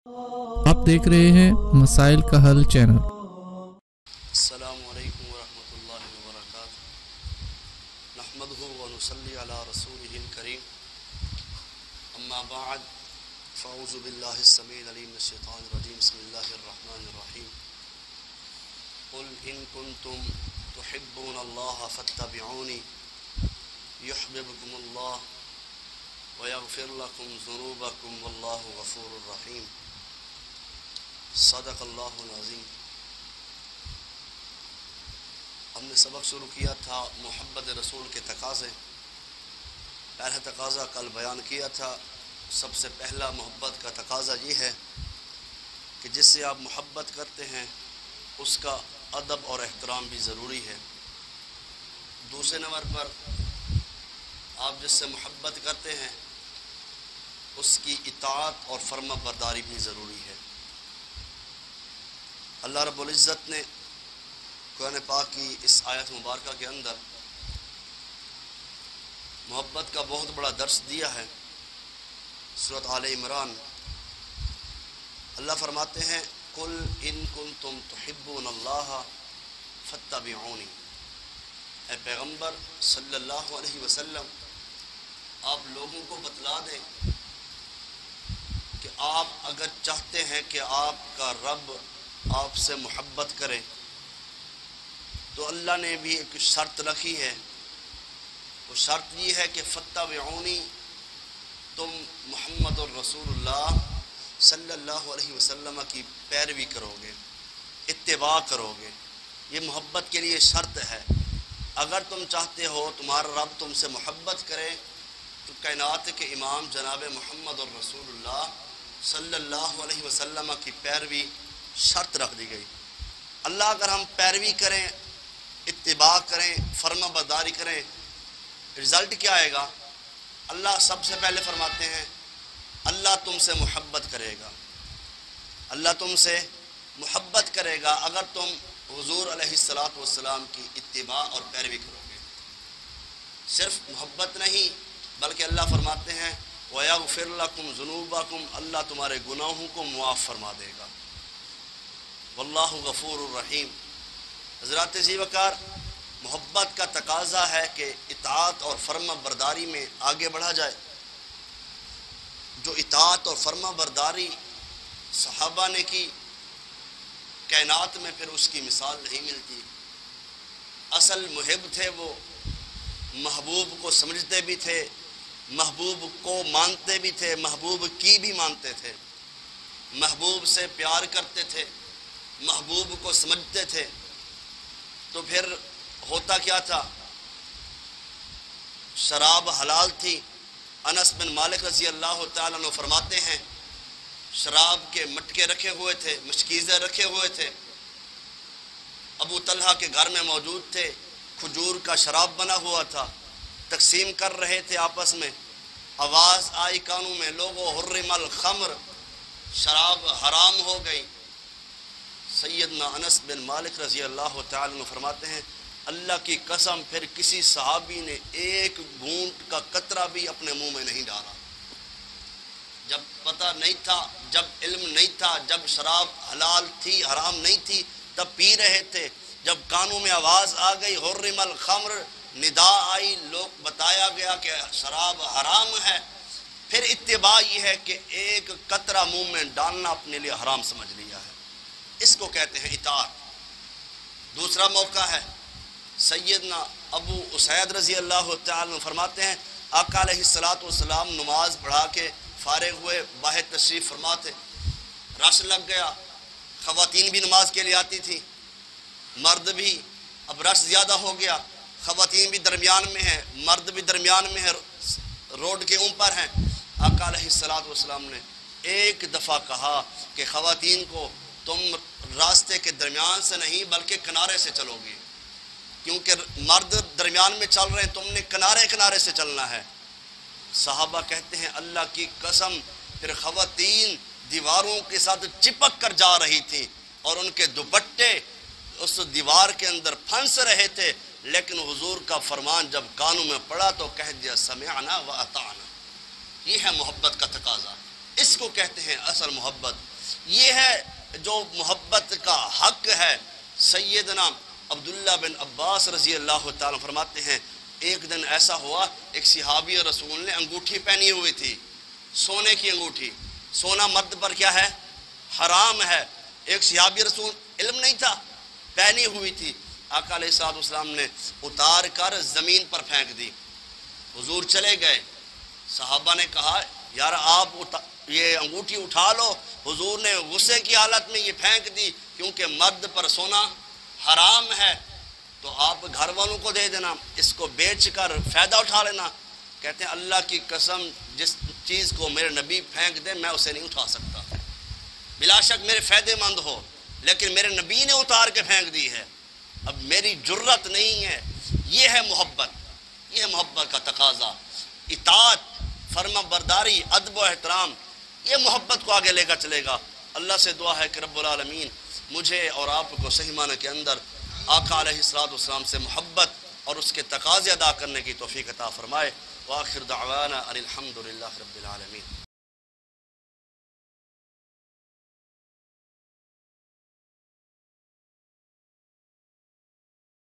آپ دیکھ رہے ہیں مسائل کا حل چینل۔ السلام علیکم ورحمۃ اللہ وبرکاتہ۔ نحمدہ ونصلی علی رسولہ الکریم، اما بعد فاعوذ باللہ السمیع العلیم من الشیطان الرجیم، بسم اللہ الرحمن الرحیم۔ قل ان کنتم تحبون اللہ فاتبعونی یحببکم اللہ ویغفر لکم ذنوبکم واللہ غفور الرحیم۔ صدق اللہ العظیم۔ ہم نے سبق شروع کیا تھا محبت رسول کے تقاضے۔ پہلا تقاضا کل بیان کیا تھا۔ سب سے پہلا محبت کا تقاضا یہ ہے کہ جس سے آپ محبت کرتے ہیں اس کا ادب اور احترام بھی ضروری ہے۔ دوسرے نمبر پر آپ جس سے محبت کرتے ہیں اس کی اطاعت اور فرما برداری بھی ضروری ہے۔ اللہ رب العزت نے قرآن پاک کی اس آیت مبارکہ کے اندر محبت کا بہت بڑا درس دیا ہے۔ سورۃ آل عمران اللہ فرماتے ہیں قل ان کنتم تحبون اللہ فاتبعونی، اے پیغمبر صلی اللہ علیہ وسلم آپ لوگوں کو بتلا دیں کہ آپ اگر چاہتے ہیں کہ آپ کا رب آپ سے محبت کرے تو اللہ نے بھی ایک شرط رکھی ہے۔ وہ شرط یہ ہے کہ فاتبعونی، تم محمد الرسول اللہ صلی اللہ علیہ وسلم کی پیروی کرو گے، اتباع کرو گے۔ یہ محبت کے لیے شرط ہے۔ اگر تم چاہتے ہو تمہارا رب تم سے محبت کرے تو کائنات کے امام جناب محمد الرسول اللہ صلی اللہ علیہ وسلم کی پیروی شرط رکھ دی گئی۔ اللہ اگر ہم پیروی کریں، اتباع کریں، فرما برداری کریں، رزلٹ کیا آئے گا؟ اللہ سب سے پہلے فرماتے ہیں اللہ تم سے محبت کرے گا، اللہ تم سے محبت کرے گا اگر تم حضور علیہ الصلاۃ والسلام کی اتباع اور پیروی کرو گے۔ صرف محبت نہیں بلکہ اللہ فرماتے ہیں وَيَغْفِرْ لَكُمْ ذُنُوبَكُمْ، اللہ تمہارے گناہوں کو معاف فرما دے گا۔ واللہ غفور الرحیم۔ حضرات ذی وقار، محبت کا تقاضا ہے کہ اطاعت اور فرما برداری میں آگے بڑھا جائے۔ جو اطاعت اور فرما برداری صحابہ نے کی، کائنات میں پھر اس کی مثال نہیں ملتی۔ اصل محب تھے وہ، محبوب کو سمجھتے بھی تھے، محبوب کو مانتے بھی تھے، محبوب کی بھی مانتے تھے، محبوب سے پیار کرتے تھے، محبوب کو سمجھتے تھے۔ تو پھر ہوتا کیا تھا؟ شراب حلال تھی۔ انس بن مالک رضی اللہ تعالیٰ عنہ فرماتے ہیں شراب کے مٹکے رکھے ہوئے تھے، مشکیزیں رکھے ہوئے تھے، ابو طلحہ کے گھر میں موجود تھے، کھجور کا شراب بنا ہوا تھا، تقسیم کر رہے تھے آپس میں۔ آواز آئی کانوں میں لوگو حرم الخمر، شراب حرام ہو گئی۔ سیدنا انس بن مالک رضی اللہ تعالیٰ عنہ فرماتے ہیں اللہ کی قسم پھر کسی صحابی نے ایک گھونٹ کا قطرہ بھی اپنے منہ میں نہیں ڈالا۔ جب پتہ نہیں تھا، جب علم نہیں تھا، جب شراب حلال تھی حرام نہیں تھی تب پی رہے تھے۔ جب کانوں میں آواز آ گئی حرم الخمر، ندا آئی، لوگ بتایا گیا کہ شراب حرام ہے، پھر اتباع یہ ہے کہ ایک قطرہ منہ میں ڈالنا اپنے لیے حرام سمجھ لیا ہے۔ اس کو کہتے ہیں اطاعت۔ دوسرا موقع ہے سیدنا ابو اسید رضی اللہ تعالیٰ فرماتے ہیں آقا علیہ الصلاۃ والسلام نماز پڑھا کے فارغ ہوئے، باہر تشریف فرما تھے، رش لگ گیا، خواتین بھی نماز کے لیے آتی تھی، مرد بھی، اب رش زیادہ ہو گیا، خواتین بھی درمیان میں ہیں، مرد بھی درمیان میں ہے، روڈ کے اوپر ہیں۔ آقا علیہ الصلاۃ والسلام نے ایک دفعہ کہا کہ خواتین کو تم راستے کے درمیان سے نہیں بلکہ کنارے سے چلو گے، کیونکہ مرد درمیان میں چل رہے ہیں، تم نے کنارے کنارے سے چلنا ہے۔ صحابہ کہتے ہیں اللہ کی قسم پھر خواتین دیواروں کے ساتھ چپک کر جا رہی تھی اور ان کے دوپٹے اس دیوار کے اندر پھنس رہے تھے، لیکن حضور کا فرمان جب کانوں میں پڑا تو کہہ دیا سمعنا و اطعنا۔ یہ ہے محبت کا تقاضا۔ اس کو کہتے ہیں اصل محبت. یہ ہے جو محبت کا حق ہے. سیدنا عبداللہ بن عباس رضی اللہ تعالیٰ فرماتے ہیں ایک دن ایسا ہوا ایک صحابی رسول نے انگوٹھی پہنی ہوئی تھی, سونے کی انگوٹھی. سونا مرد پر کیا ہے؟ حرام ہے. ایک صحابی رسول, علم نہیں تھا, پہنی ہوئی تھی. آقا علیہ الصلوۃ والسلام نے اتار کر زمین پر پھینک دی. حضور چلے گئے. صحابہ نے کہا یار آپ یہ انگوٹھی اٹھا لو. حضور نے غصے کی حالت میں یہ پھینک دی کیونکہ مرد پر سونا حرام ہے, تو آپ گھر والوں کو دے دینا, اس کو بیچ کر فائدہ اٹھا لینا. کہتے ہیں اللہ کی قسم جس چیز کو میرے نبی پھینک دے میں اسے نہیں اٹھا سکتا. بلا شک میرے فائدے مند ہو, لیکن میرے نبی نے اتار کے پھینک دی ہے, اب میری جرت نہیں ہے. یہ ہے محبت, یہ ہے محبت کا تقاضا. اطاعت, فرما برداری, ادب و احترام, یہ محبت کو آگے لے کر چلے گا. اللہ سے دعا ہے کہ رب العالمین مجھے اور آپ کو صحیح معنی کے اندر آقا علیہ الصلوۃ والسلام سے محبت اور اس کے تقاضے ادا کرنے کی توفیق عطا فرمائے. وآخر دعوانا ان الحمد للہ رب العالمین.